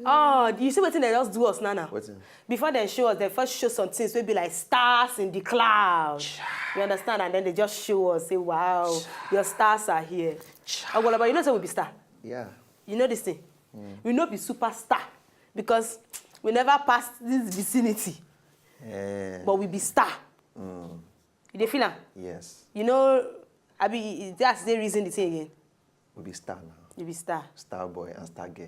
Oh, you see what they just do us now? What's it? Before they show us, they first show some things will be like stars in the clouds. You understand? And then they just show us, say, wow, your stars are here. Oh, well, but you know say we be star? Yeah. You know this thing? We not be superstar because we never passed this vicinity. But we be star. You dey feel am? Yes. You know, I be that's the reason the thing again. We be star now. You be star. Star boy and star girl.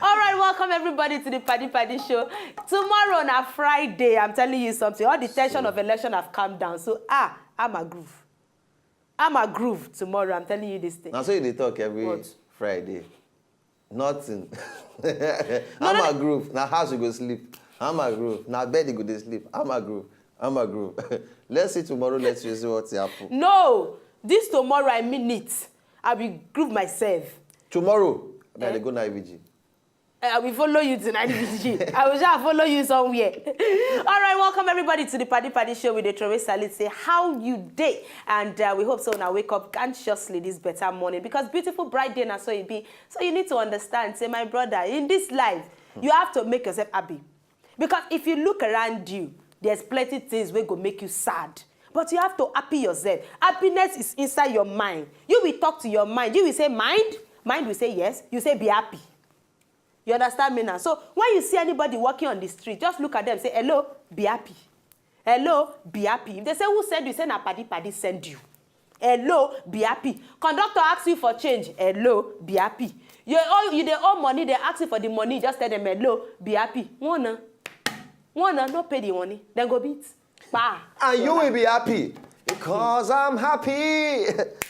All right, welcome everybody to the PADI show. Tomorrow on a Friday, I'm telling you something. All the tension of election have calmed down. So, I'm a groove. I'm a groove tomorrow. I'm telling you this thing. Now, so you dey talk every Friday. Nothing. I'm a groove. Now, house you go sleep. I'm a groove. Now, bed you go to sleep. I'm a groove. I'm a groove. Let's see tomorrow. Let's see what's happening. No, this tomorrow, I mean it. I will groove myself. Tomorrow, I go na IVG. I will follow you to IVG. I will just follow you somewhere. All right, welcome everybody to the PADI show with the Theresa. Let's say how you day, and we hope so. Now wake up consciously this better morning because beautiful bright day now so it be. So you need to understand. Say, my brother, in this life, you have to make yourself happy because if you look around you, there's plenty things that go make you sad. But you have to happy yourself. Happiness is inside your mind. You will talk to your mind. You will say mind. Mind will say yes. You say be happy. You understand me now? So when you see anybody walking on the street, just look at them. Say hello, be happy. Hello, be happy. If they say who send you, say na PADI send you. Hello, be happy. Conductor asks you for change. Hello, be happy. You they owe money. They ask you for the money. Just tell them hello, be happy. Wanna, not pay the money. Then go beat. And you will be happy because I'm happy,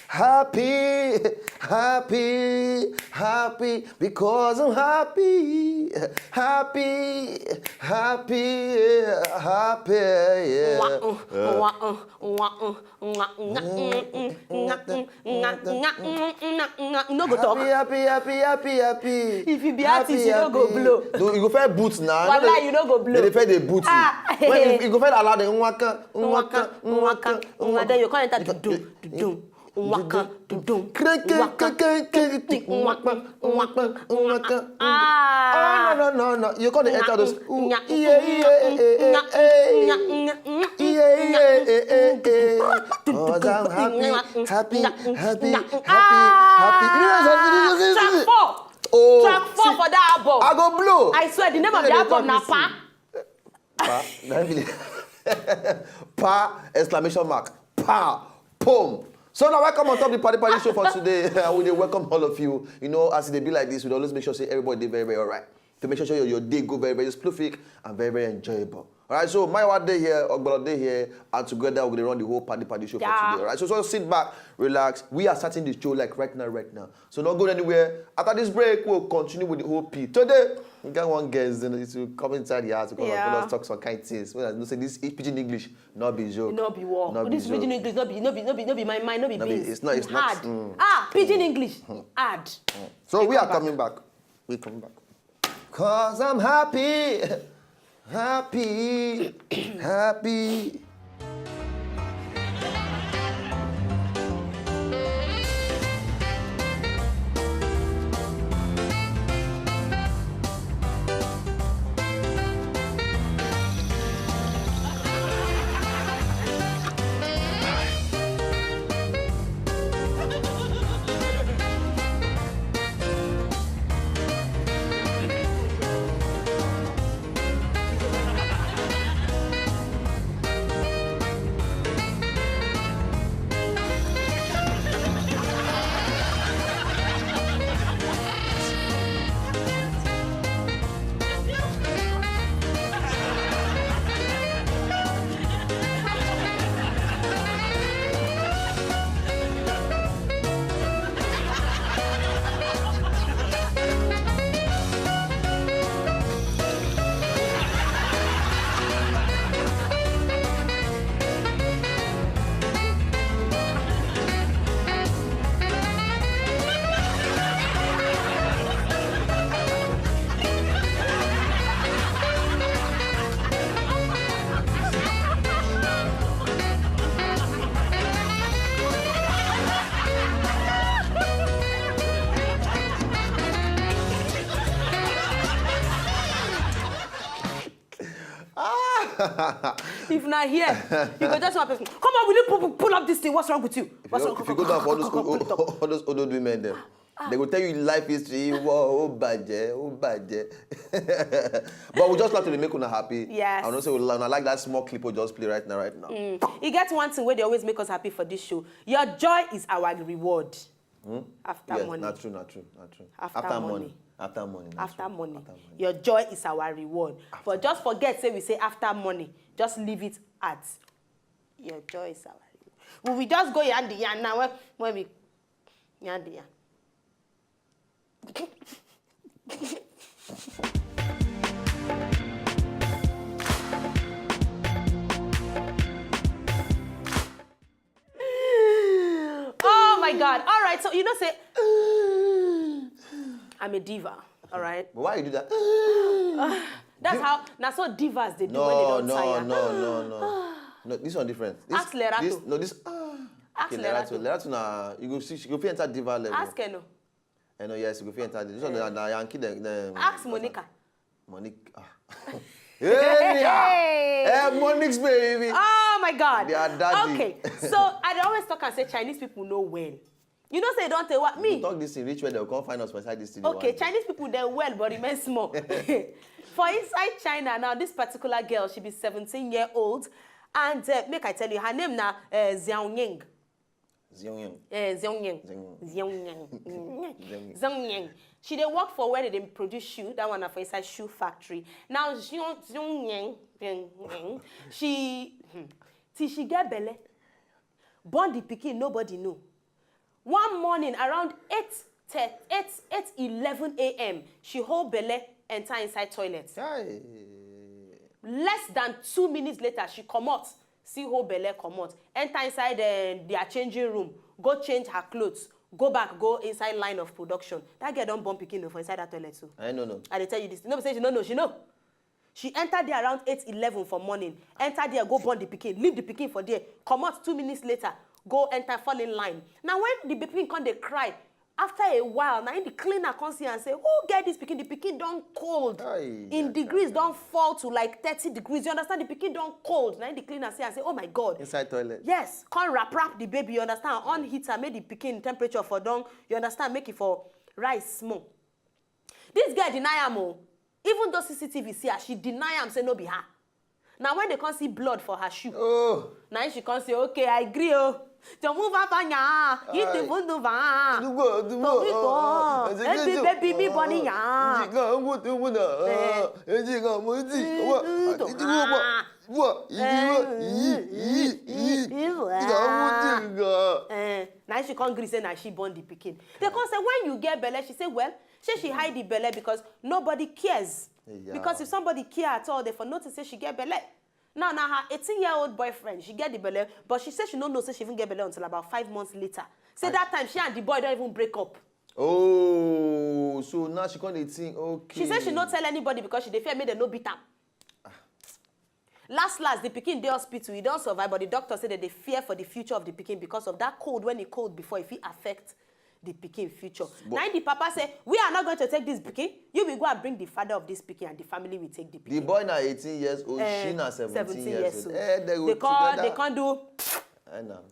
happy, happy, happy because I'm happy, happy, happy, happy. Yeah. No go talk. Happy. If you be artist, you don't go blow. You go fair boots now. Wallahi, you don't go blow. They fair the boots. When you go fair allow them waka. Then you can't enter to do. Waka, no. You can't enter those. Cause I'm happy. Track 4 for that album. I go blow. I swear the name of the album na Pa. Pa, exclamation mark. Pa, boom. So now welcome on top the PADI show for today. We welcome all of you. You know, as they be like this, we always make sure say everybody very, very all right. To make sure your day go very, very prolific and very, very enjoyable. All right, so my day here, Ogbolo day here, and together we're gonna run the whole PADI show for today. All right, so sit back, relax. We are starting the show like right now. So don't go anywhere. After this break, we'll continue with the whole P. Today, we got one guest to come inside the house because let's talk some kind of things. Well, say this pidgin English, not be joke. Not be war. This pidgin English, not be my mind, not be beans. It's not. Hard. Pidgin English, hard. So we are coming back. We coming back. Cause I'm happy. Happy. If not here, you go just one person. Come on, will you pull up this thing? What's wrong with you? What's wrong? If you go down for all those old women, them, they will tell you life history. Oh, badge. But we just like to make una happy. Yes. And also, I like that small clip we just play right now. You get one thing where they always make us happy for this show. Your joy is our reward. After money. Not true. After money. After money. After money. Your joy is our reward. But just forget, say we say after money. Just leave it at your joy is our reward. We just go yandi yan now when we yandi yan. Oh my God. All right. So, say, I'm a diva. All right. But why you do that? That's how, that's what divas they do when they don't tire. No, this one different. Ask Lerato. Ask Lerato. Lerato, now, you go see, she go enter diva level. Ask Eno. Eno, yes, you go enter. This one, na Yankee, ask Monica. Monica. Hey, Monique's baby. Oh my God. They are daddy. Okay, so I always talk and say Chinese people know well. You know, say don't tell what me. Talk this in rich way, they'll come find us beside this studio. Okay, Chinese people they're well, but remain small. For inside China now, this particular girl, she be 17-year-old, and make I tell you, her name now Xiao Ying. Xiong. She did work for where they produce shoe. That one for inside shoe factory. Now Xiong, till she get belly, born the pikin, nobody know. One morning around 8:11 a.m. she hold belly, enter inside toilet. Hey. Less than 2 minutes later, she commot. See whole belly commot. Enter inside their changing room. Go change her clothes. Go back, go inside line of production. That girl don't bump pikin for inside that toilet too. I know. I dey tell you this. Nobody say she no know. She know. She entered there around 8:11 for morning. Enter there, go burn the pikin. Leave the pikin for there. Commot 2 minutes later. Go enter, fall in line. Now when the pikin come, they cry. After a while, now in the cleaner come see and say, who get this pikin? The pikin don't cold. In degrees don't fall to like 30 degrees. You understand? The pikin don't cold. Now in the cleaner say and say, oh my God. Inside toilet. Yes. Come wrap the baby. You understand? On heater, make the pikin temperature for down. You understand? Make it for rise small. This girl deny am. Even though CCTV see her, she deny am say no be her. Now when they can't see blood for her shoe, now she can't say, okay, I agree. To move up on ya, hit the window van. Baby, me body ya. Now she can't agree say now she born the pikin. They can't say when you get belly, she say, well, she hide the belly because nobody cares. Yeah. Because if somebody care at all, they for notice say she get belly. Now her 18-year-old boyfriend, she get the belly, but she said she don't know say she even get belly until about 5 months later. Say that time she and the boy don't even break up. Oh, so now she can't 18. Okay. She said she not tell anybody because she dey fear make them no beat am. Last, the pikin dey hospital, he don't survive, but the doctor said that they fear for the future of the pikin because of that cold. When he cold before, if it affect the pikin future. Now the papa say, we are not going to take this pikin. You will go and bring the father of this pikin and the family will take the pikin. The boy now 18 years old, she now 17 years old. They can't do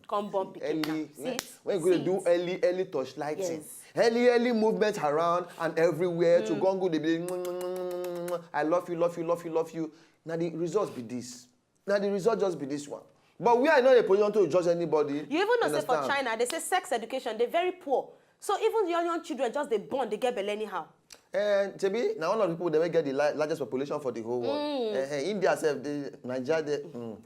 come born pikin. When you do early touch lighting. Yes. Early movement around and everywhere to go they be I love you. Now the results be this. Now the result just be this one. But we are not in a position to judge anybody. You even know, say for China, they say sex education, they're very poor. So even young children, just they born, they get belly anyhow. And Tebi, now one of the people, they will get the largest population for the whole world. India itself, Nigeria,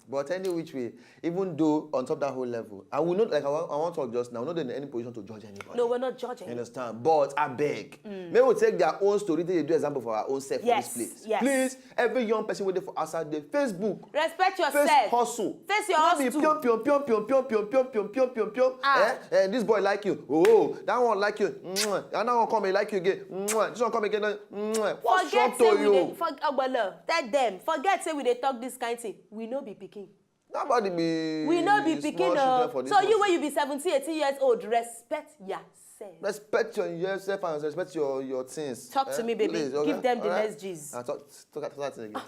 but any which way, even though on top of that whole level, I will not, like I want to talk just now, we're not in any position to judge anybody. No, we're not judging. You understand? But I beg, may we take their own story, they do example for our own self for this place. Yes. Please, every young person waiting for outside the Facebook. Respect yourself. Face hustle. Face your hustle. Pium. This boy like you. Oh, that one like you. And that one come and like you again. This one come again. What's wrong to you? Tell them. Forget say we they talk this kind of thing. We no be picking. Nobody be. We no be picking up. So you when you be 17, 18 years old, respect yourself. Respect yourself and respect your things. Talk to me, baby. Please, okay? Give them the right? next G's.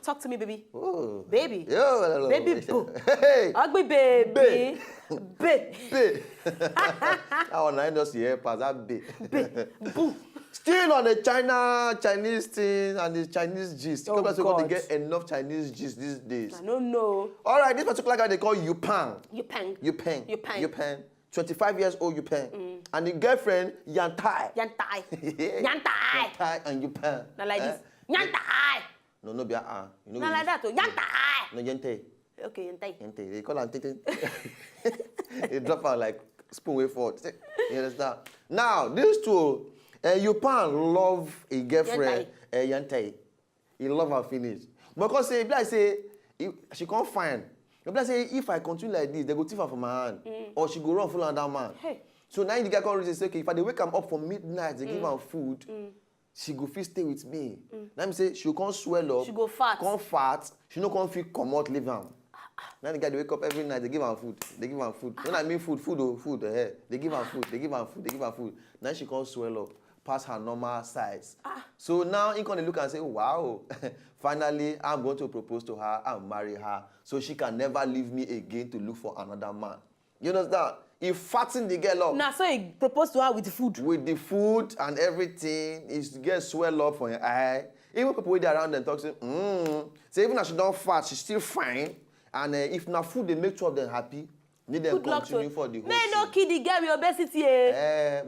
Talk to me, baby. Oh. Baby. Yo, baby boo. Hey. Ugly baby. Babe. I want to just hear pass that babe. Boo. Still on the Chinese thing and the Chinese gist. Oh, because God. they get enough Chinese gist these days. I don't know. All right, this particular guy they call Yupang. Yupang. 25 years old Yupang. And the girlfriend Yantai. Yantai and Yupang. Not like this. Yantai. No, be you know. Not like that. Yantai. No, Yante. Okay, Yantai. They call her Tete. They drop her like spoon way forward. You understand? Now, these two, Yupang love a girlfriend, Yante. He love her finish. Because she can't find. Like say, if I continue like this, they go thief her from my hand. Or she go run full on that man. Hey. So now the guy can say, okay, if I wake him up for midnight, they give her food, she go fit stay with me. Now me say, she can't swell up. She go fat. Can't fat. She no can't feel commot, leave him. Now the guy they wake up every night, they give her food. When I mean food, they give her food. Now she can't swell up past her normal size. So now he can look and say, wow, finally I'm going to propose to her and marry her so she can never leave me again to look for another man. You understand? He fatten the girl up. Now, so he proposed to her with the food. With the food and everything, he get swell up from your eye. Even people wait around and talk to so even if she don't fat, she's still fine. And if na food, they make two of them happy. Need them continue for the whole thing. No kid the girl with obesity.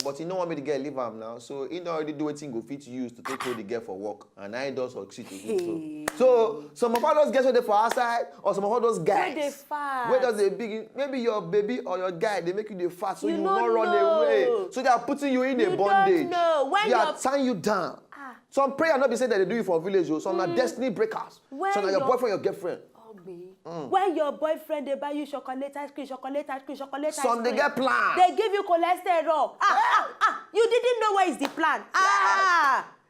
But he don't want me to get leave him now. So he don't already do anything go fit use to take care of the girl for work. And I does succeed to do so. So some of all those girls where they for outside, or some of all those guys. Where they fat. Where does they big maybe your baby or your guy, they make you the fat so you will not run know. away. So they are putting you in a bondage. Don't know. When they are tying you down. Some prayer not be saying that they do it for village, some are destiny breakers. Some are your boyfriend, your girlfriend. When your boyfriend they buy you chocolate ice cream. Some they get plan. They give you cholesterol. You didn't know where is the plan.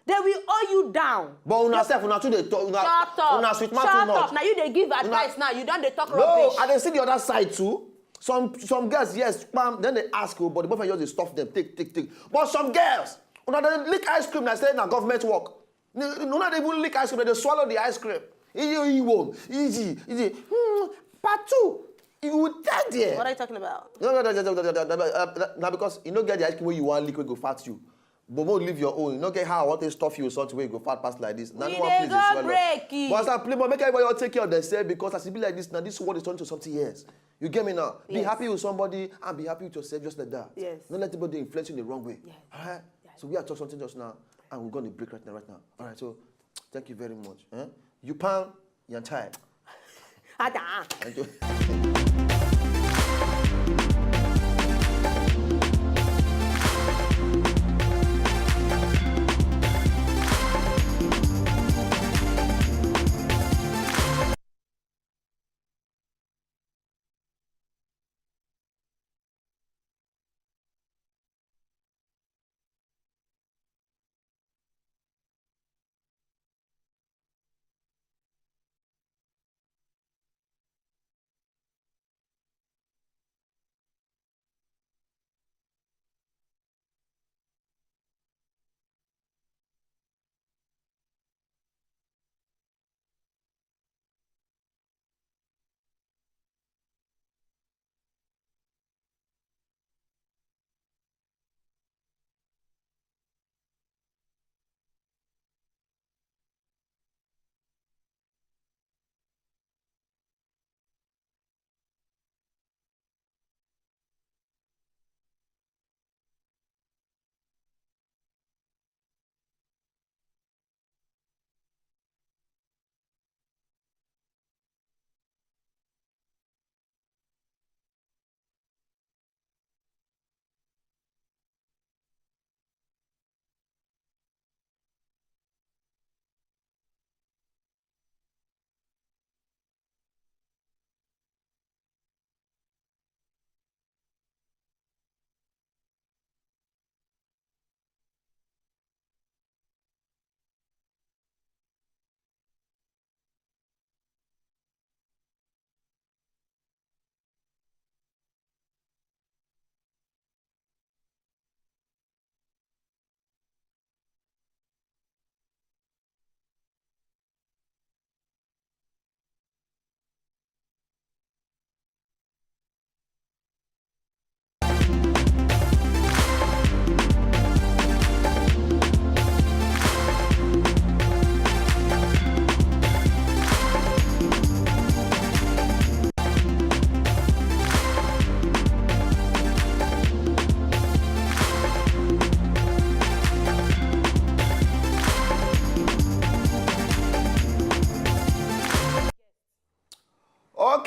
They will owe you down. But una self, una too they talk. Una sweet man too much. Now you they give advice now. You don't they talk rubbish. No, and they see the other side too. Some girls, yes, spam, then they ask you, but the boyfriend just they stuff them, take. But some girls, una they lick ice cream, they say na government work. Una they even lick ice cream, they swallow the ice cream. Easy. Part two, you will die there. What are you talking about? No. Now because you don't get the ice cream where you want liquid go fat you. But won't leave your own. You don't get how I want to stuff you or something where you go fat past like this. Now no one please swallow. But I play, but make everybody take care of themselves because as it be like this, now this world is turning to something else. You get me now? Yes. Be happy with somebody and be happy with yourself just like that. Yes. Don't let anybody influence you in the wrong way. Yes. All right? Yes. So we are talking something just now and we're going to break right now. All right, so thank you very much. Yupang, Yantai. Thank you.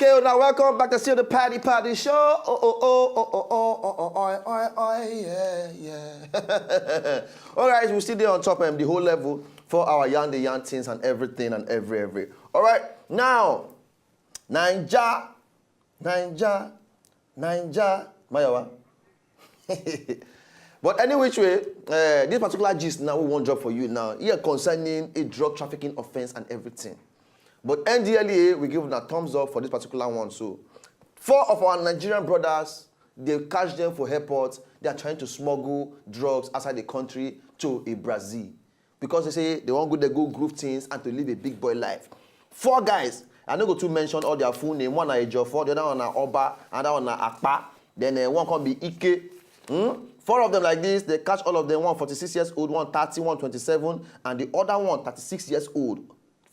Okay, now welcome back to see the PADI show. Oh, yeah. All right, we still there on top the whole level for our yarn things and everything and every. All right, now, Naija, Mayawa. But any which way, this particular gist now we won't drop for you now. Here concerning a drug trafficking offense and everything. But NDLEA, we give them a thumbs up for this particular one. So, 4 of our Nigerian brothers, they catch them for airports. They are trying to smuggle drugs outside the country to a Brazil. Because they say they want to go groove things and to live a big boy life. 4 guys, I'm not going to mention all their full name. One is Ejiofor, the other one is Oba, another one is Akpa. Then one can be Ike. 4 of them like this, they catch all of them. One 46 years old, one 30, one 27, and the other one 36 years old.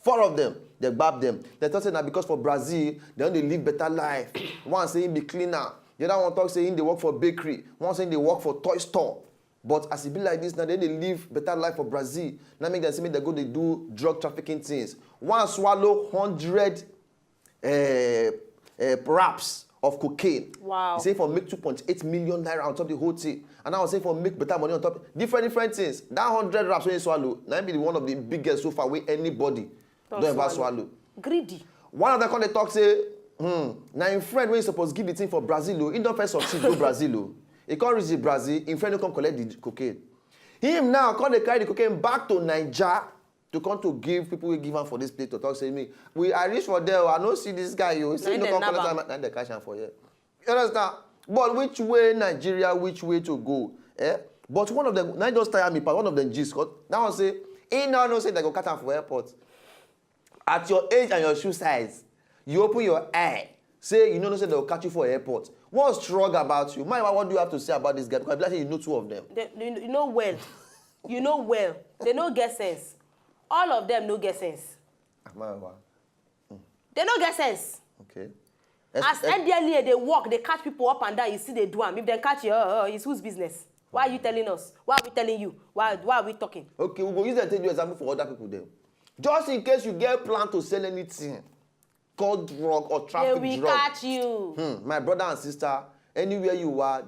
4 of them, they gbab them. They talk saying that because for Brazil, they only live better life. One saying be cleaner. The other one talk saying they work for bakery. One saying they work for toy store. But as it be like this, now they live better life for Brazil. Now make them say they go they do drug trafficking things. One swallow 100 wraps of cocaine. Wow. He say for make 2.8 million naira on top of the whole thing. And I was saying for make better money on top. Different things. That 100 wraps when you swallow, now be one of the biggest so far with anybody. Don't ever swallow. Greedy. One of them come they talk say, now in friend when you supposed to give the thing for Brazil, he don't first succeed go Brazil. He can't reach Brazil, in friend come collect the cocaine. Him now come they carry the cocaine back to Niger to come to give people we give him for this place to talk say me. I reach for there, I don't see this guy, you see no come collect and they cash him for here. You understand? But which way Nigeria, which way to go? But one of them, now just tire me, but one of them gist, that one say, he now no say they go cut him for airport. At your age and your shoe size, you open your eye, say you know say they'll catch you for airport. What's wrong about you? What do you have to say about this guy? Because like you know 2 of them. You know well. You know well. They no get sense. All of them no get sense. They no get sense. Okay. As NDLEA, they walk, they catch people up and down, you see they do them. If they catch you, it's whose business? Why are you telling us? Why are we telling you? Why are we talking? Okay, we'll go use that to do example for other people then. Just in case you get plan to sell anything called drug or traffic drug. They will catch you. My brother and sister, anywhere you are,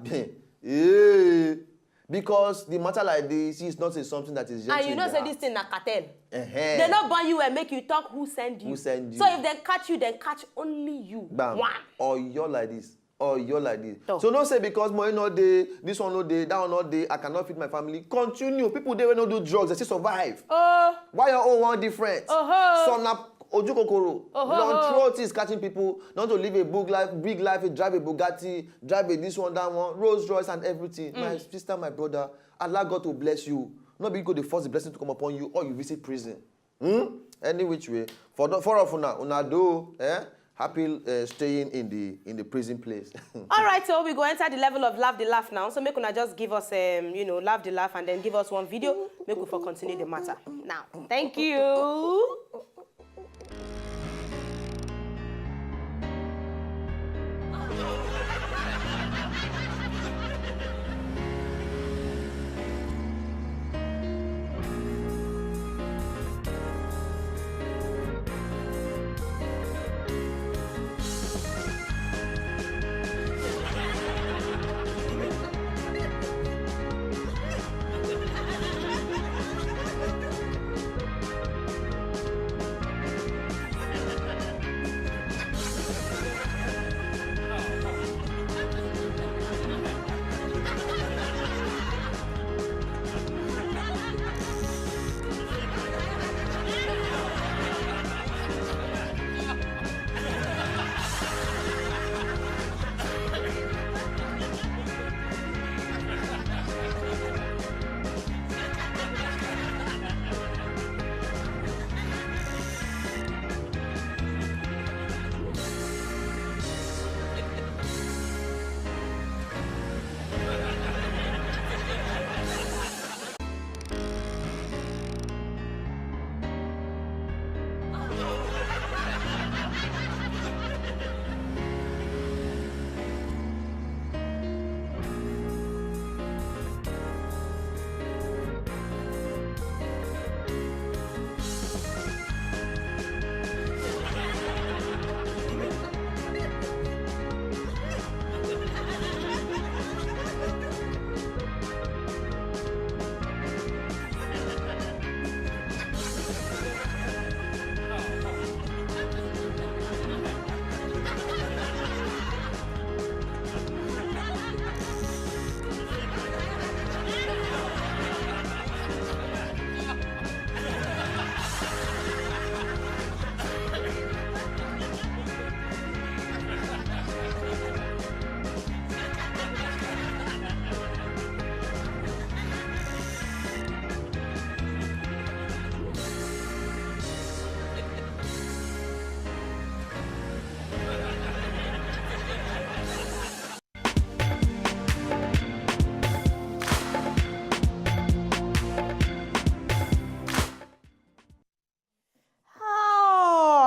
because the matter like this is not something that is just. And you know, say this thing na cartel. They not burn you and make you talk who send you. Who send you? So if they catch you, then catch only you. Bam. One. Or you're like this. Or you're like this. So don't say because money not day, this one not day, that one not day, I cannot feed my family. Continue. People they will not do drugs, they still survive. Why your own one different? Some na ojukokoro. Long throat is catching people, not to live a big life, drive a Bugatti, drive a this one, that one, Rolls Royce and everything. My sister, my brother, Allah God to bless you. Not because they force the blessing to come upon you or you visit prison. Any which way. For of una do, happy staying in the prison place. All right, so we go enter the level of laugh the laugh now. So make una just give us laugh the laugh and then give us one video. Make we for continue the matter. Now, thank you.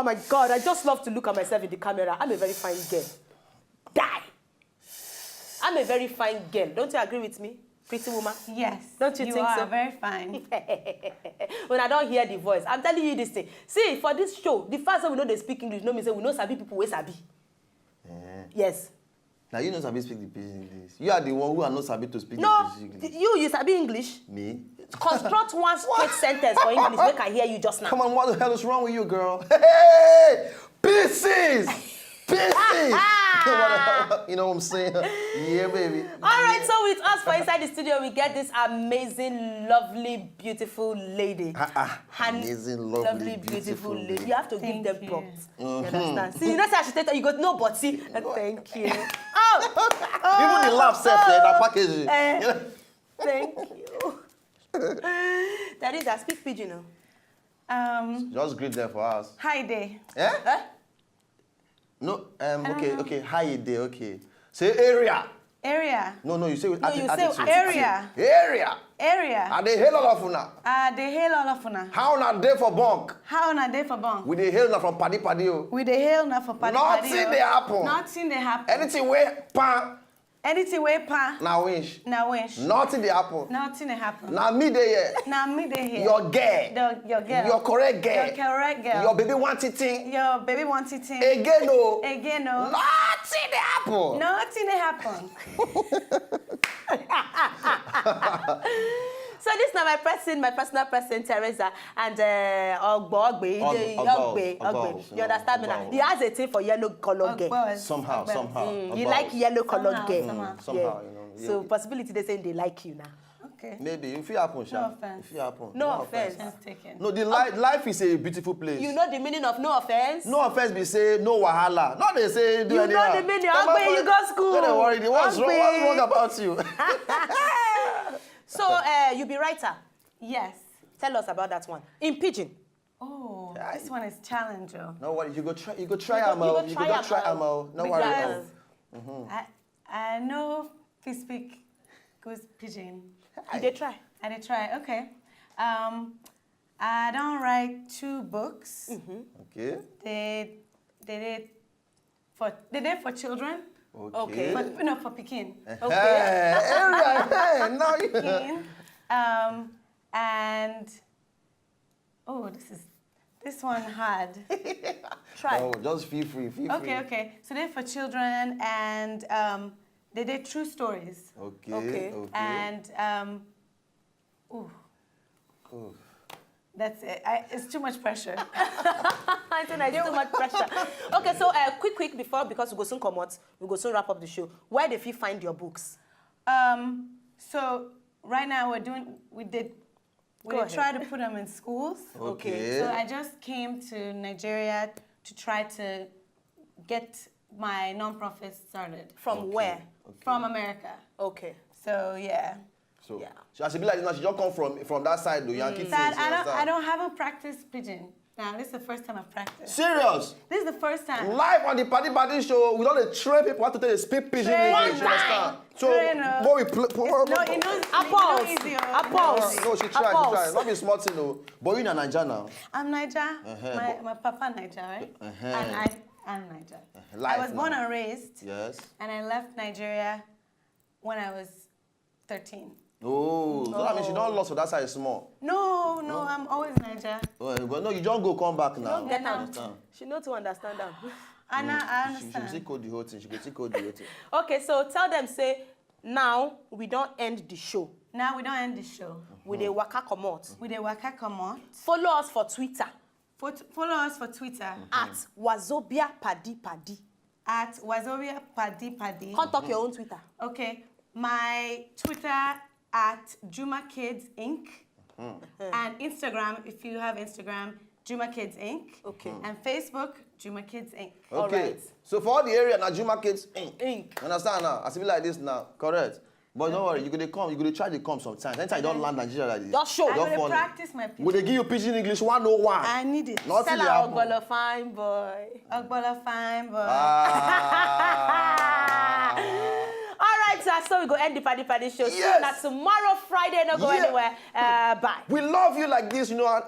my God, I just love to look at myself in the camera. I'm a very fine girl. Die. I'm a very fine girl. Don't you agree with me, pretty woman? Yes. Don't you think so? You are very fine. When I don't hear the voice, I'm telling you this thing. See, for this show, the first time we know they speak English, no mean say we know sabi people wey sabi. Yes. Now you know sabi speak the pidgin English. You are the one who are not sabi to speak the pidgin English. You sabi English? Me? Construct one straight sentence for English. Make I hear you just now. Come on, what the hell is wrong with you, girl? Hey! Pieces! Pieces! You know what I'm saying? Yeah, baby. All right, so with us for inside the studio, we get this amazing, lovely, beautiful lady. Amazing, lovely, beautiful lady. You have to give them props. You understand? See, you know, I should tell you, you go, no, but see, thank you. Even the laugh set that package. Thank you. Theresa, speak pidgin now. Just greet them for us. Hi there. Eh? No, okay. Hi there, okay. Say area. Area. No, you say with you say attitude. Area. Area. Area. Are they hail all of una? They hail all of una. How na day for bunk? How na day for bunk? We dey hail na from PADI PADI. We dey hail na for PADI. Nothing dey happen. Nothing dey happen. Anything wey pan. Anything wey pa. Na wish. Na wish. Nothing dey happen. Nothing dey happen. Na me dey here. Na me dey here. Your girl. Your girl. Your correct girl. Your correct girl. Your baby want it thing. Your baby wants it in. Again no. Again no. Nothing dey happen. Nothing dey happen. So this is now my personal person, Theresa, and Ogbe. You understand me now? He has a thing for yellow color girl. Somehow. You like yellow color girl. Somehow, you know. So possibility they saying they like you now. Okay. Maybe if it happen, No offense. If it happen. No offense. Taken. No, the life is a beautiful place. You know the meaning of no offense? No offense be say no wahala. Not they say do You anyhow. know the meaning. Ogbe, you go school. Don't worry. What's wrong about you? So you be writer. Yes. Tell us about that one. In pidgin. Oh, this one is challenging. No worry. You go try Amo. You go try Amo. No worry. I know to speak good pidgin. You dey try. I did try. Okay. I don't write 2 books. Okay. They did for children. Okay. For Pekin. Okay. Hey, now you. Pekin. And this one hard. Try. Oh, just feel free. Okay. So they're for children, and they did true stories. Okay. And that's it. It's too much pressure. I think I too much pressure. Okay, so quick before, because we go soon commot, we go soon wrap up the show. Where do you find your books? So right now we try to put them in schools. Okay. So I just came to Nigeria to try to get my non-profit started. From where? From America. Okay. So yeah. So I should be like, she just come from that side, though. Yankee face, I don't haven't practiced pidgin. Now this is the first time I've practiced. Serious? This is the first time. Live on the PADI show, we don't train people how to tell they speak pidgin English. Understand? So what we play? Apples. No, she tried. Not be smart, you know. But you in Nigeria now. I'm Niger. My papa Niger, right? And I'm Niger. I was born and raised. Yes. And I left Nigeria when I was 13. Oh, so that means you don't lost for that side small. No, I'm always Niger. But no, you don't go come back now. Get out. She know to understand them. I understand. She will code the whole thing. She will code the whole thing. Okay, so tell them, say, now we don't end the show. Now we don't end the show. With a waka commot. With a waka commot. Follow us for Twitter. Follow us for Twitter. At Wazobia PADI. At Wazobia PADI. Can't talk your own Twitter. Okay. My Twitter at Jumakids Inc. And Instagram, if you have Instagram, Jumakids Inc. Okay. And Facebook, Jumakids Inc. Okay. All right. So for all the area now, Jumakids Inc. Understand now? I see like this now. Correct. But don't worry, you're gonna try to come sometimes. Anytime you don't land Nigeria like this. Just show. I'm going to practice my pidgin. Will they give you pidgin English 101? I need it. Nothing Tell her Ogbola fine boy. Ogbola fine boy. Ah. All right, Alright, so we go end the Paddy show. Yes. See you now tomorrow, Friday. Don't go anywhere. Bye. We love you like this, you know.